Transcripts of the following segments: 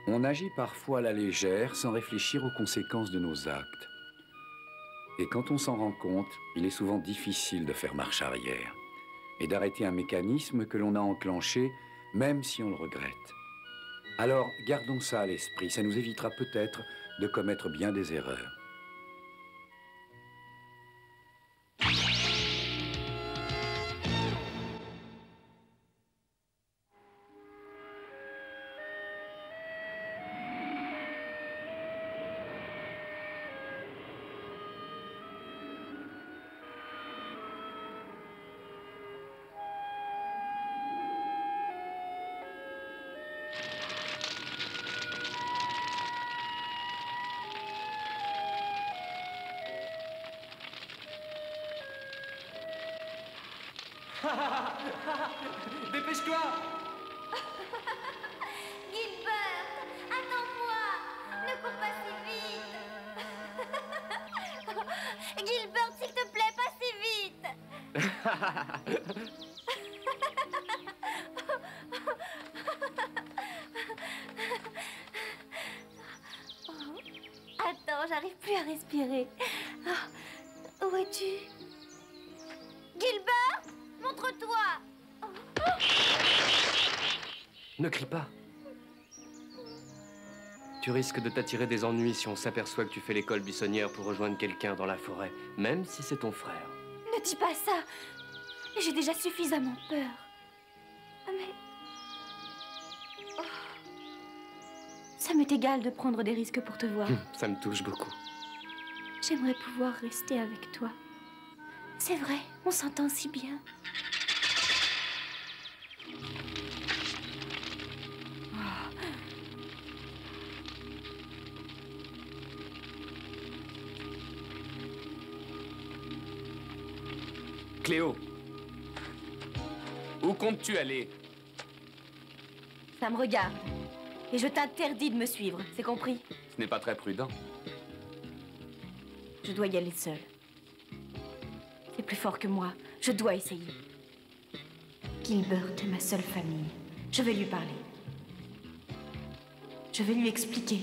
On agit parfois à la légère sans réfléchir aux conséquences de nos actes. Et quand on s'en rend compte, il est souvent difficile de faire marche arrière et d'arrêter un mécanisme que l'on a enclenché, même si on le regrette. Alors, gardons ça à l'esprit, ça nous évitera peut-être de commettre bien des erreurs. Dépêche-toi! Gilbert, attends-moi! Ne cours pas si vite! Gilbert, s'il te plaît, pas si vite! Attends, j'arrive plus à respirer. Où es-tu? Gilbert, montre-toi! Ne crie pas. Tu risques de t'attirer des ennuis si on s'aperçoit que tu fais l'école buissonnière pour rejoindre quelqu'un dans la forêt, même si c'est ton frère. Ne dis pas ça! J'ai déjà suffisamment peur. Mais... Oh. Ça m'est égal de prendre des risques pour te voir. Ça me touche beaucoup. J'aimerais pouvoir rester avec toi. C'est vrai, on s'entend si bien. Cléo, où comptes-tu aller? Ça me regarde. Et je t'interdis de me suivre, c'est compris? Ce n'est pas très prudent. Je dois y aller seule. C'est plus fort que moi. Je dois essayer. Gilbert est ma seule famille. Je vais lui parler. Je vais lui expliquer.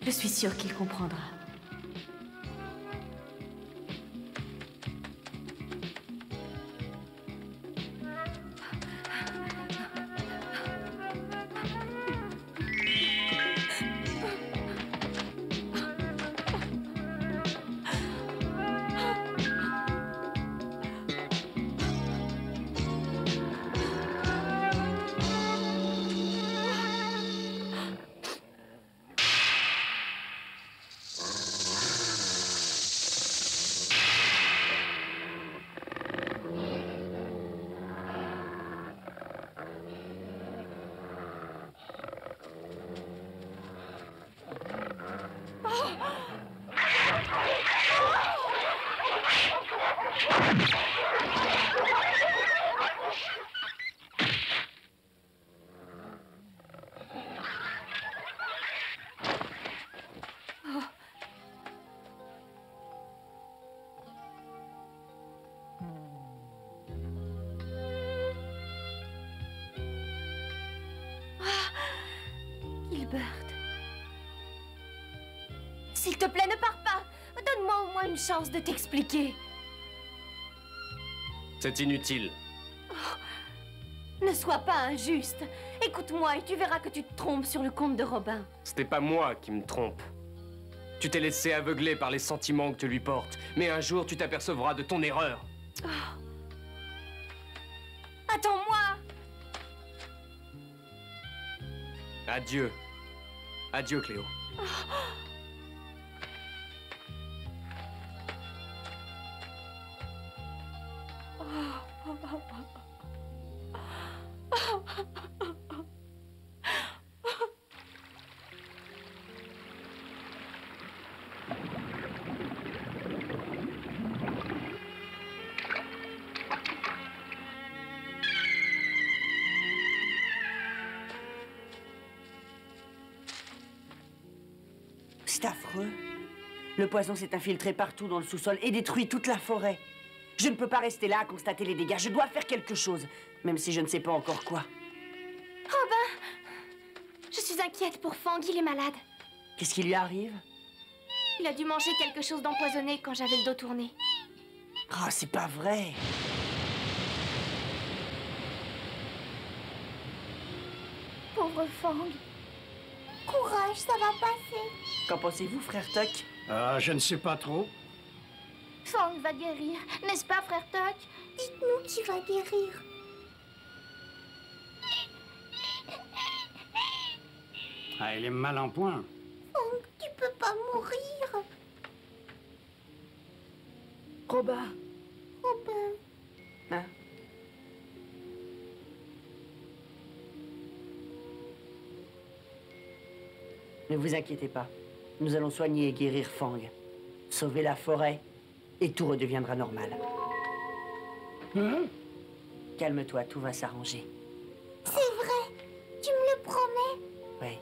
Je suis sûre qu'il comprendra. Gilbert. S'il te plaît, ne pars pas. Donne-moi au moins une chance de t'expliquer. C'est inutile. Ne sois pas injuste. Écoute-moi et tu verras que tu te trompes sur le compte de Robin. Ce n'est pas moi qui me trompe. Tu t'es laissé aveugler par les sentiments que tu lui portes. Mais un jour, tu t'apercevras de ton erreur. Attends-moi. Adieu. Adieu, Cléo. C'est affreux. Le poison s'est infiltré partout dans le sous-sol et détruit toute la forêt. Je ne peux pas rester là à constater les dégâts. Je dois faire quelque chose, même si je ne sais pas encore quoi. Robin! Je suis inquiète pour Fang, il est malade. Qu'est-ce qui lui arrive? Il a dû manger quelque chose d'empoisonné quand j'avais le dos tourné. Oh, c'est pas vrai. Pauvre Fang. Courage, ça va passer. Qu'en pensez-vous, frère Tuck? Ah, je ne sais pas trop. Fang va guérir, n'est-ce pas, frère Tuck? Dites-nous qui va guérir. Ah, il est mal en point. Fang, tu peux pas mourir. Robin. Robin. Hein? Ne vous inquiétez pas. Nous allons soigner et guérir Fang. Sauver la forêt et tout redeviendra normal. Hein? Calme-toi, tout va s'arranger. C'est vrai. Tu me le promets? Oui.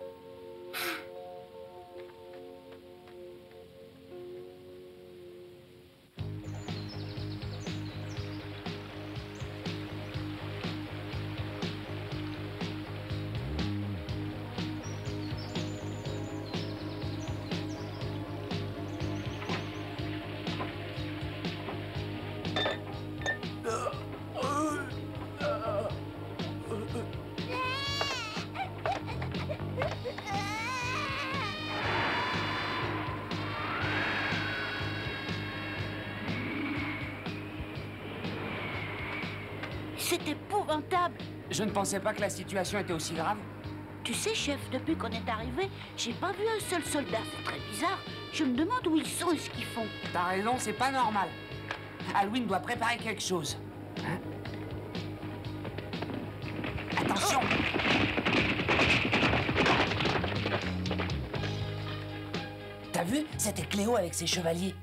C'est épouvantable. Je ne pensais pas que la situation était aussi grave. Tu sais, chef, depuis qu'on est arrivé, j'ai pas vu un seul soldat. C'est très bizarre. Je me demande où ils sont et ce qu'ils font. T'as raison, c'est pas normal. Alwyn doit préparer quelque chose. Hein? Attention! T'as vu? C'était Cléo avec ses chevaliers.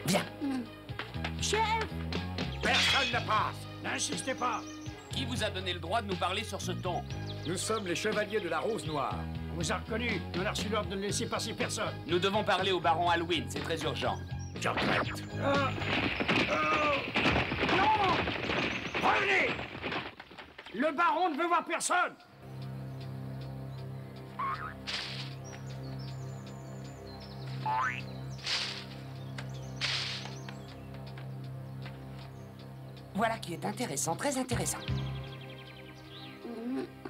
Viens. Chef! Personne ne passe. N'insistez pas. Qui vous a donné le droit de nous parler sur ce ton? Nous sommes les chevaliers de la Rose Noire. On vous a reconnu. On a reçu l'ordre de ne laisser passer personne. Nous devons parler au baron Alwyn, c'est très urgent. Je regrette. Non! Revenez! Le baron ne veut voir personne. Voilà qui est intéressant, très intéressant.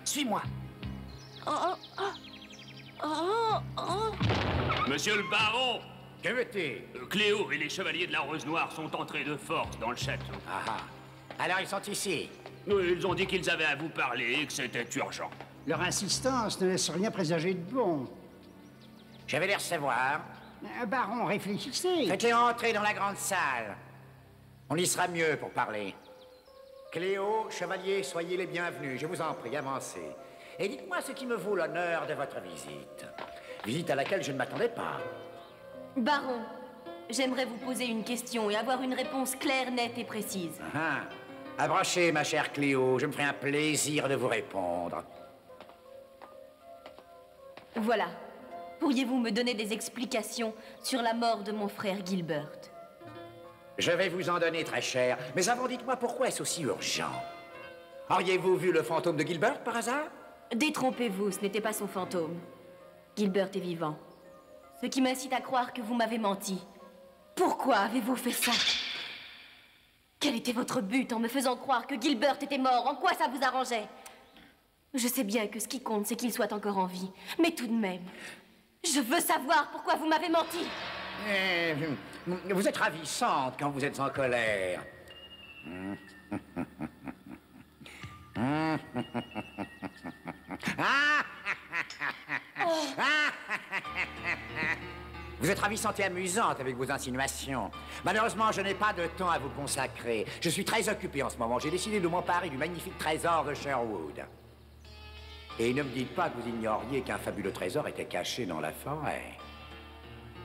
Suis-moi. Oh, oh, oh, oh. Monsieur le baron! Que veux-tu? Cléo et les chevaliers de la Rose Noire sont entrés de force dans le château. Ah ah. Alors ils sont ici. Ils ont dit qu'ils avaient à vous parler et que c'était urgent. Leur insistance ne laisse rien présager de bon. Je vais les recevoir. Baron, réfléchissez. Faites-les entrer dans la grande salle. On y sera mieux pour parler. Cléo, chevalier, soyez les bienvenus. Je vous en prie, avancez. Et dites-moi ce qui me vaut l'honneur de votre visite. Visite à laquelle je ne m'attendais pas. Baron, j'aimerais vous poser une question et avoir une réponse claire, nette et précise. Ah, approchez, ma chère Cléo. Je me ferai un plaisir de vous répondre. Voilà. Pourriez-vous me donner des explications sur la mort de mon frère Gilbert? Je vais vous en donner, très cher. Mais avant, dites-moi pourquoi est-ce aussi urgent? Auriez-vous vu le fantôme de Gilbert, par hasard? Détrompez-vous, ce n'était pas son fantôme. Gilbert est vivant. Ce qui m'incite à croire que vous m'avez menti. Pourquoi avez-vous fait ça? Quel était votre but en me faisant croire que Gilbert était mort? En quoi ça vous arrangeait? Je sais bien que ce qui compte, c'est qu'il soit encore en vie. Mais tout de même, je veux savoir pourquoi vous m'avez menti. Vous êtes ravissante quand vous êtes en colère. Vous êtes ravissante et amusante avec vos insinuations. Malheureusement, je n'ai pas de temps à vous consacrer. Je suis très occupé en ce moment. J'ai décidé de m'emparer du magnifique trésor de Sherwood. Et ne me dites pas que vous ignoriez qu'un fabuleux trésor était caché dans la forêt.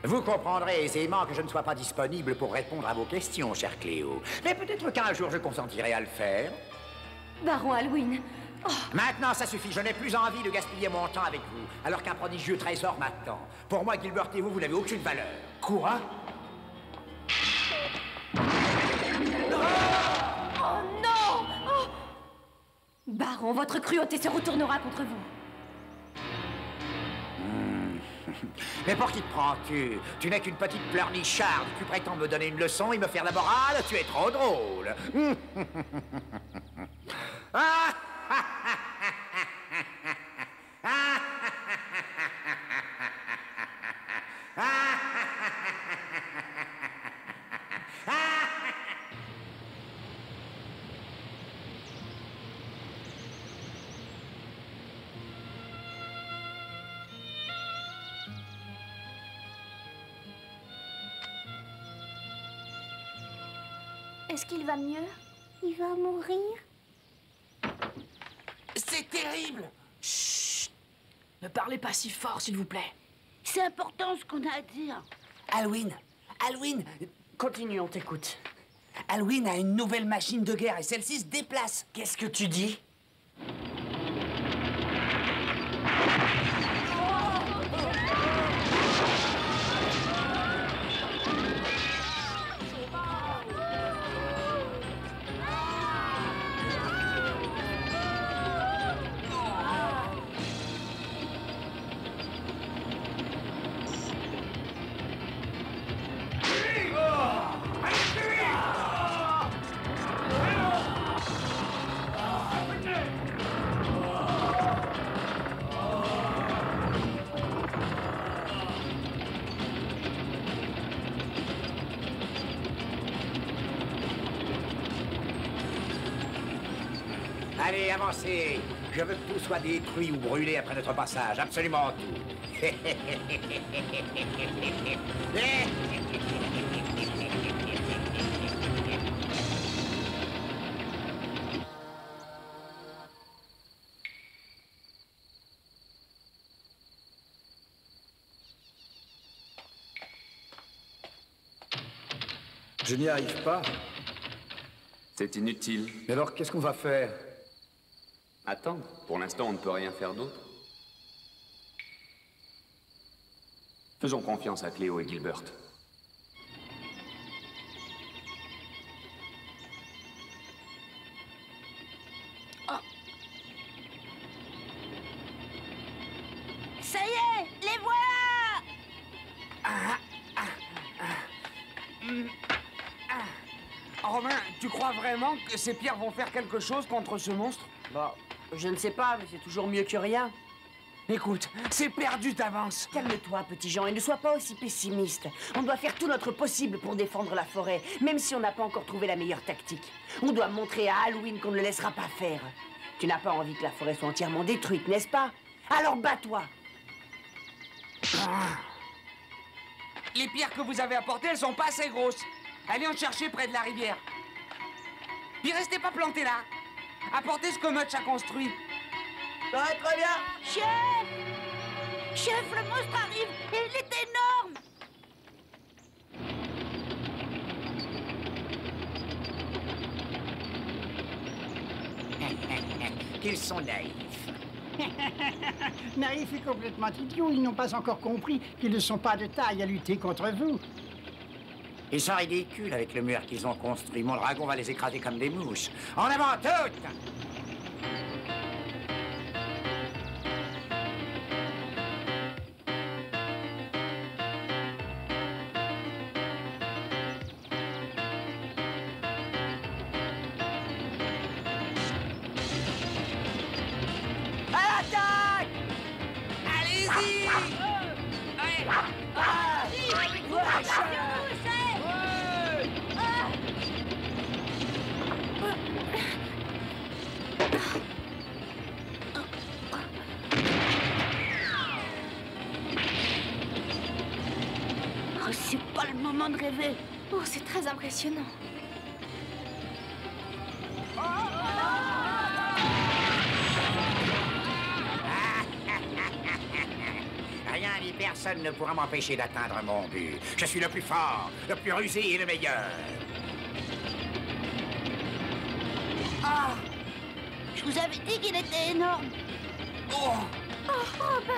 Vous comprendrez aisément que je ne sois pas disponible pour répondre à vos questions, chère Cléo. Mais peut-être qu'un jour je consentirai à le faire. Baron Alwyn, Maintenant, ça suffit. Je n'ai plus envie de gaspiller mon temps avec vous, alors qu'un prodigieux trésor m'attend. Pour moi, Gilbert et vous, vous n'avez aucune valeur. Quoi? Oh non! Oh! Baron, votre cruauté se retournera contre vous. Mais pour qui te prends-tu? Tu n'es qu'une petite pleurnicharde. Tu prétends me donner une leçon et me faire la morale? Tu es trop drôle. Est-ce qu'il va mieux? Il va mourir? C'est terrible! Chut! Ne parlez pas si fort, s'il vous plaît. C'est important ce qu'on a à dire. Alwyn, Continue, on t'écoute. Alwyn a une nouvelle machine de guerre et celle-ci se déplace. Qu'est-ce que tu dis? Allez, avancez. Je veux que tout soit détruit ou brûlé après notre passage. Absolument tout. Je n'y arrive pas. C'est inutile. Mais alors, qu'est-ce qu'on va faire? Attends, pour l'instant, on ne peut rien faire d'autre. Faisons confiance à Cléo et Gilbert. Ça y est, les voilà! Romain, tu crois vraiment que ces pierres vont faire quelque chose contre ce monstre? Bah, je ne sais pas, mais c'est toujours mieux que rien. Écoute, c'est perdu d'avance. Calme-toi, petit Jean, et ne sois pas aussi pessimiste. On doit faire tout notre possible pour défendre la forêt, même si on n'a pas encore trouvé la meilleure tactique. On doit montrer à Alwyn qu'on ne le laissera pas faire. Tu n'as pas envie que la forêt soit entièrement détruite, n'est-ce pas? Alors bats-toi! Les pierres que vous avez apportées, elles sont pas assez grosses. Allez en chercher près de la rivière. Puis restez pas plantés là. Apportez ce que Mutch a construit. Ouais, très bien! Chef! Chef, le monstre arrive et il est énorme! Qu'ils sont naïfs. Naïf et complètement idiot, ils n'ont pas encore compris qu'ils ne sont pas de taille à lutter contre vous. Ils sont ridicules avec le mur qu'ils ont construit. Mon dragon va les écraser comme des mouches. En avant toutes! Oh, c'est pas le moment de rêver. Oh, c'est très impressionnant. Rien ni personne ne pourra m'empêcher d'atteindre mon but. Je suis le plus fort, le plus rusé et le meilleur. Je Je vous avais dit qu'il était énorme. Oh, Robin!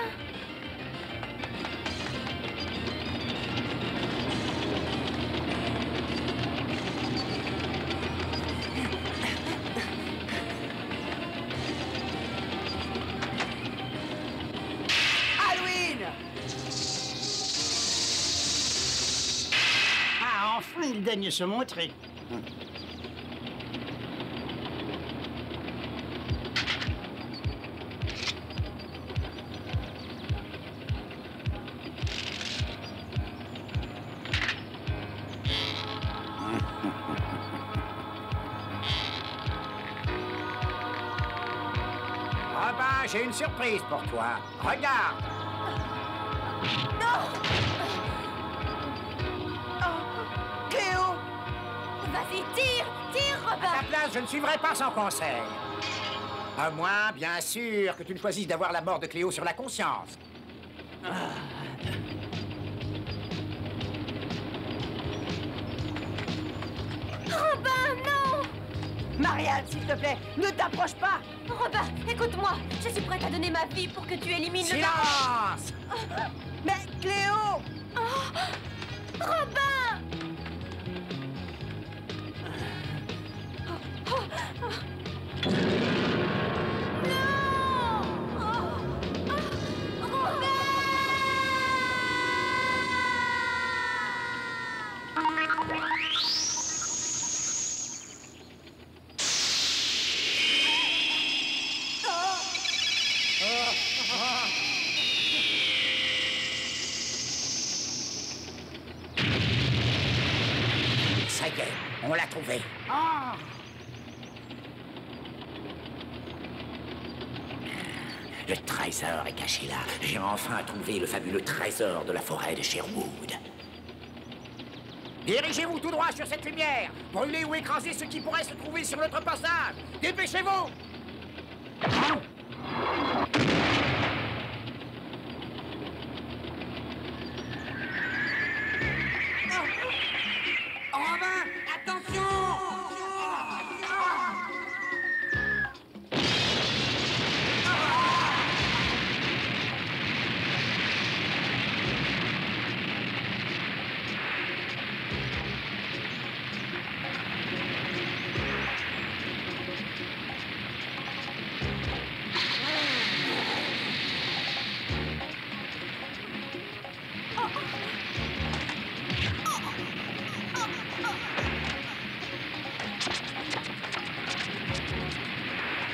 Alwyn! Ah, enfin, il daigne se montrer. Robin, j'ai une surprise pour toi. Regarde. Non! Cléo! Vas-y, tire! Tire, À Robin! ta place, je ne suivrai pas son conseil. À moins, bien sûr, que tu ne choisisses d'avoir la mort de Cléo sur la conscience. Robin, non! Marianne, s'il te plaît, ne t'approche pas! Robin, écoute-moi! Je suis prête à donner ma vie pour que tu élimines le... Silence! Mais Cléo! Robin! Ça y est, on l'a trouvé. Ah! Le trésor est caché là. J'ai enfin trouvé le fabuleux trésor de la forêt de Sherwood. Dirigez-vous tout droit sur cette lumière. Brûlez ou écrasez ce qui pourrait se trouver sur notre passage. Dépêchez-vous! Robin, attention!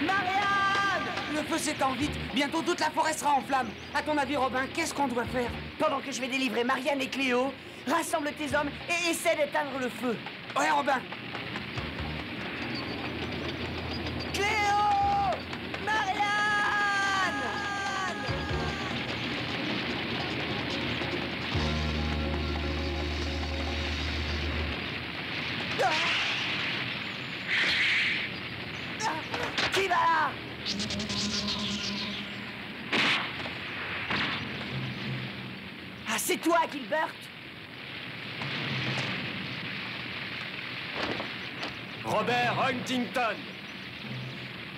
Marianne! Le feu s'étend vite, bientôt toute la forêt sera en flammes. À ton avis, Robin, qu'est-ce qu'on doit faire? Pendant que je vais délivrer Marianne et Cléo, rassemble tes hommes et essaie d'éteindre le feu. Ouais, Robin. Cléo! Marianne! Qui va là? Ah, c'est toi, Gilbert! Robert Huntington!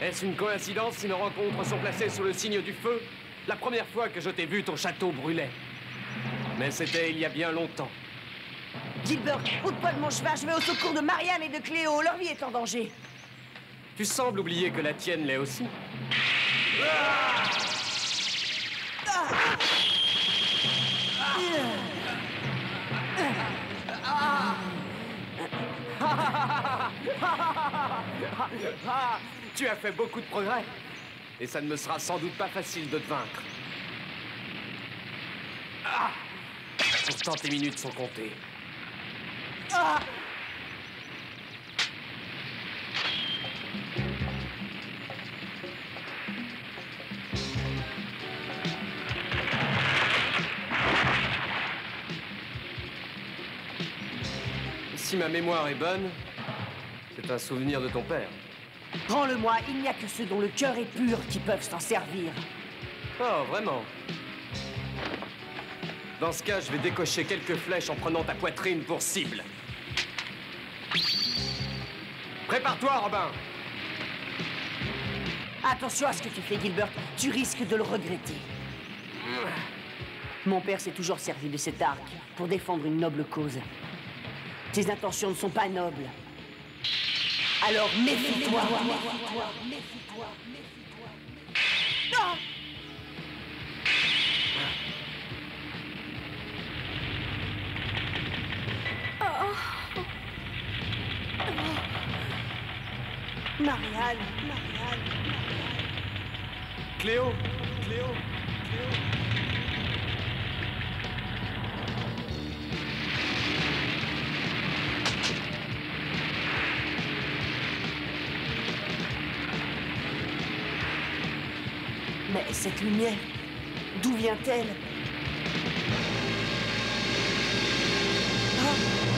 Est-ce une coïncidence si nos rencontres sont placées sous le signe du feu? La première fois que je t'ai vu, ton château brûlait. Mais c'était il y a bien longtemps. Gilbert, ôte-toi de mon cheval, je vais au secours de Marianne et de Cléo, leur vie est en danger. Tu sembles oublier que la tienne l'est aussi. Tu as fait beaucoup de progrès. Et ça ne me sera sans doute pas facile de te vaincre. Pourtant, tes minutes sont comptées. Si ma mémoire est bonne, c'est un souvenir de ton père. Prends-le-moi, il n'y a que ceux dont le cœur est pur qui peuvent s'en servir. Oh, vraiment? Dans ce cas, je vais décocher quelques flèches en prenant ta poitrine pour cible. Prépare-toi, Robin! Attention à ce que tu fais, Gilbert. Tu risques de le regretter. Mon père s'est toujours servi de cet arc pour défendre une noble cause. Tes intentions ne sont pas nobles. Alors méfie-toi. Méfie-toi. Non! Marianne. Cléo. Mais cette lumière, d'où vient-elle? Ah!